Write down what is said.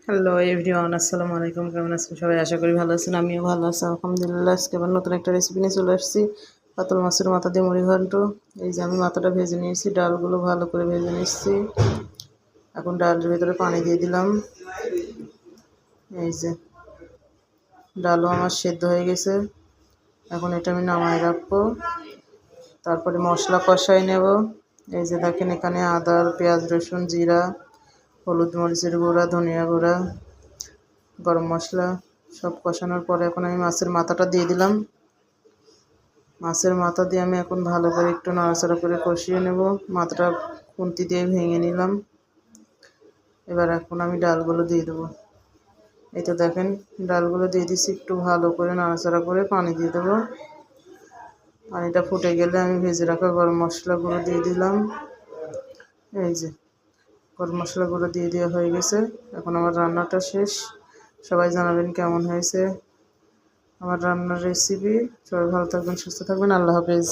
Hello everyone, আসসালামু আলাইকুম। কেমন আছেন সবাই? আশা করি ভালো আছেন। আমিও ভালো আছি আলহামদুলিল্লাহ। আজকে আবার নতুন একটা রেসিপি নিয়ে চলে আসছি। কাতল মাছের মাথা দিয়ে মুড়ি ঘন্ট। এই যে আমি মাথাটা ভেজে নিয়েছি, ডালগুলো ভালো করে ভেজে নিচ্ছি। এখন ডালের ভিতরে পানি দিয়ে দিলাম। এই যে ডালও আমার সেদ্ধ হয়ে গেছে। এখন এটা আমি নামায় রাখবো, তারপরে মশলা কষাই নেব। এই যে দেখেন, এখানে আদা, পেঁয়াজ, রসুন, জিরা, হলুদ, মরিচের গুঁড়া, ধনিয়া গুঁড়া, গরম মশলা সব কষানোর পরে এখন আমি মাছের মাথাটা দিয়ে দিলাম। মাছের মাথা দিয়ে আমি এখন ভালো করে একটু নাড়াচাড়া করে কষিয়ে নেব। মাথাটা খুন্তি দিয়ে ভেঙে নিলাম। এবার এখন আমি ডালগুলো দিয়ে দেবো। এই তো দেখেন, ডালগুলো দিয়ে দিচ্ছি। একটু ভালো করে নাড়াচাড়া করে পানি দিয়ে দেবো। পানিটা ফুটে গেলে আমি ভেজে রাখা গরম মশলাগুলো দিয়ে দিলাম। এই যে গরম মশলাগুলো দিয়ে দেওয়া হয়ে গেছে। এখন আমার রান্নাটা শেষ। সবাই জানাবেন কেমন হয়েছে আমার রান্নার রেসিপি। সবাই ভালো থাকবেন, সুস্থ থাকবেন। আল্লাহ হাফেজ।